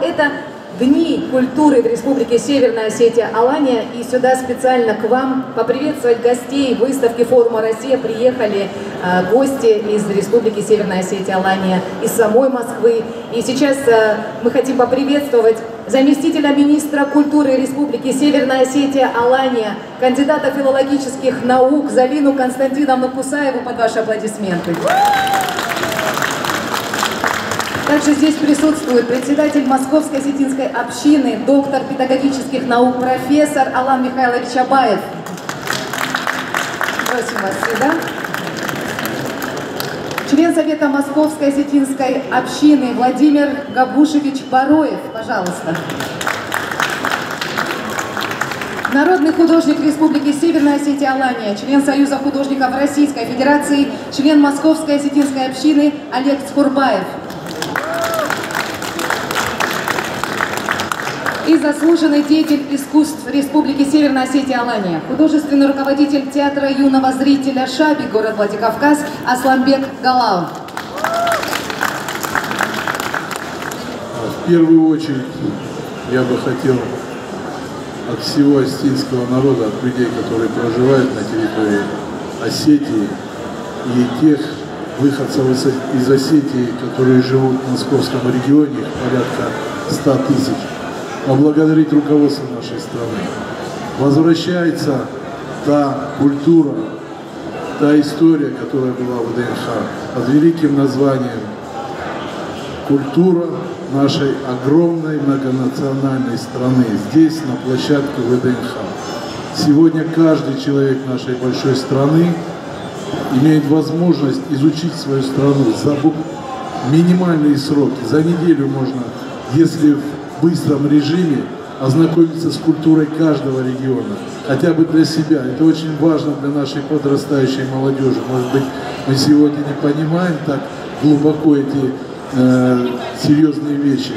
Это Дни культуры в Республике Северная Осетия Алания. И сюда специально к вам поприветствовать гостей выставки форума «Россия» приехали гости из Республики Северная Осетия Алания, из самой Москвы. И сейчас мы хотим поприветствовать заместителя министра культуры Республики Северная Осетия Алания, кандидата филологических наук Залину Константиновну Кусаеву под ваши аплодисменты. Также здесь присутствует председатель Московской осетинской общины, доктор педагогических наук, профессор Алан Михайлович Абаев. Просим вас сюда. Член Совета Московской осетинской общины Владимир Габушевич Бароев, пожалуйста. Народный художник Республики Северная Осетия Алания, член Союза художников Российской Федерации, член Московской осетинской общины Олег Цхурбаев. И заслуженный деятель искусств Республики Северная Осетия Алания, художественный руководитель театра юного зрителя «Шаби», город Владикавказ, Асланбек Галаов. В первую очередь я бы хотел от всего осетинского народа, от людей, которые проживают на территории Осетии, и тех выходцев из Осетии, которые живут в московском регионе, порядка 100 тысяч, поблагодарить руководство нашей страны. Возвращается та культура, та история, которая была в ВДНХ, под великим названием «Культура нашей огромной многонациональной страны» здесь, на площадке ВДНХ. Сегодня каждый человек нашей большой страны имеет возможность изучить свою страну за минимальные сроки. За неделю можно, если в быстром режиме, ознакомиться с культурой каждого региона, хотя бы для себя. Это очень важно для нашей подрастающей молодежи. Может быть, мы сегодня не понимаем так глубоко эти серьезные вещи,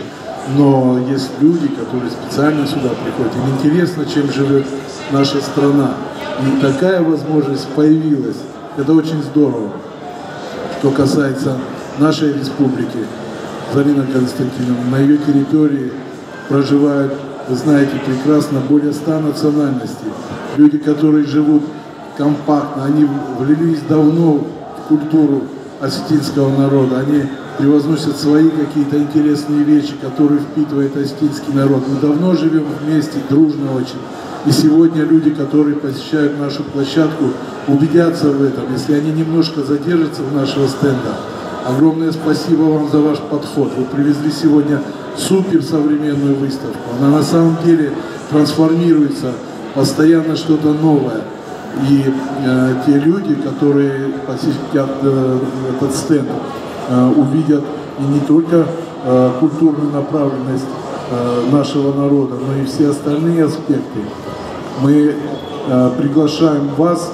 но есть люди, которые специально сюда приходят. Им интересно, чем живет наша страна. И такая возможность появилась. Это очень здорово. Что касается нашей республики, Залина Константиновна, на ее территории проживают, вы знаете прекрасно, более 100 национальностей. Люди, которые живут компактно, они влились давно в культуру осетинского народа. Они превозносят свои какие-то интересные вещи, которые впитывает осетинский народ. Мы давно живем вместе, дружно очень. И сегодня люди, которые посещают нашу площадку, убедятся в этом, если они немножко задержатся в нашего стенда. Огромное спасибо вам за ваш подход. Вы привезли сегодня суперсовременную выставку. Она на самом деле трансформируется, постоянно что-то новое. И те люди, которые посетят этот стенд, увидят и не только культурную направленность нашего народа, но и все остальные аспекты. Мы приглашаем вас,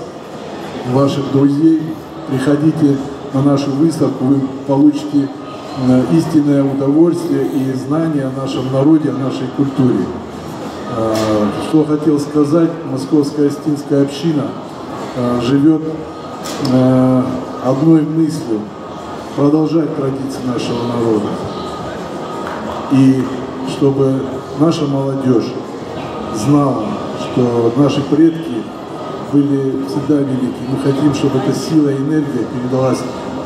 ваших друзей, приходите на нашу выставку, вы получите истинное удовольствие и знания о нашем народе, о нашей культуре. Что хотел сказать, Московская осетинская община живет одной мыслью – продолжать традиции нашего народа. И чтобы наша молодежь знала, что наши предки были всегда велики. Мы хотим, чтобы эта сила и энергия передалась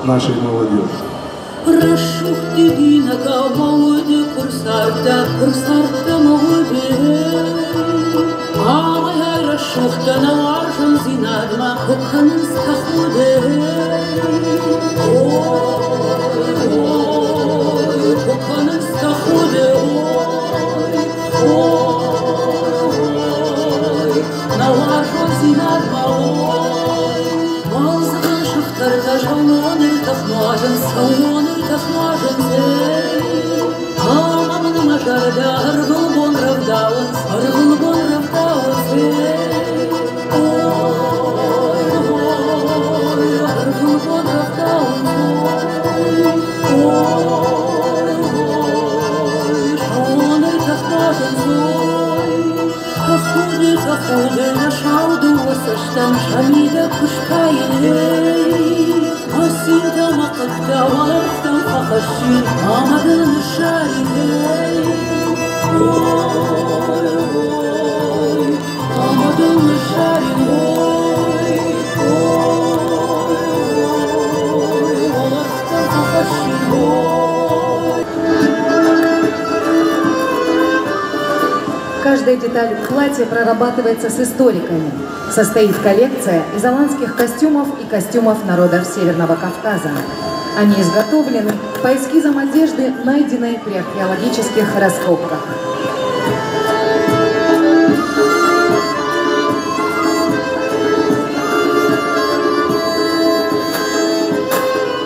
нашей молодежи. Amadın şahidi Каждая деталь платья прорабатывается с историками. Состоит коллекция из аланских костюмов и костюмов народов Северного Кавказа. Они изготовлены по эскизам одежды, найденной при археологических раскопках.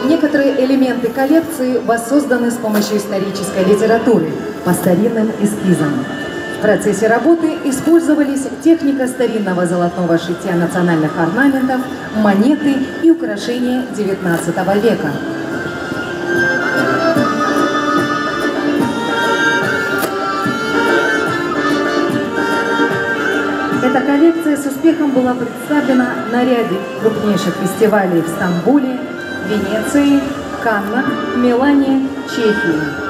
Некоторые элементы коллекции воссозданы с помощью исторической литературы по старинным эскизам. В процессе работы использовались техника старинного золотого шитья национальных орнаментов, монеты и украшения XIX века. Эта коллекция с успехом была представлена на ряде крупнейших фестивалей в Стамбуле, Венеции, Каннах, Милане, Чехии.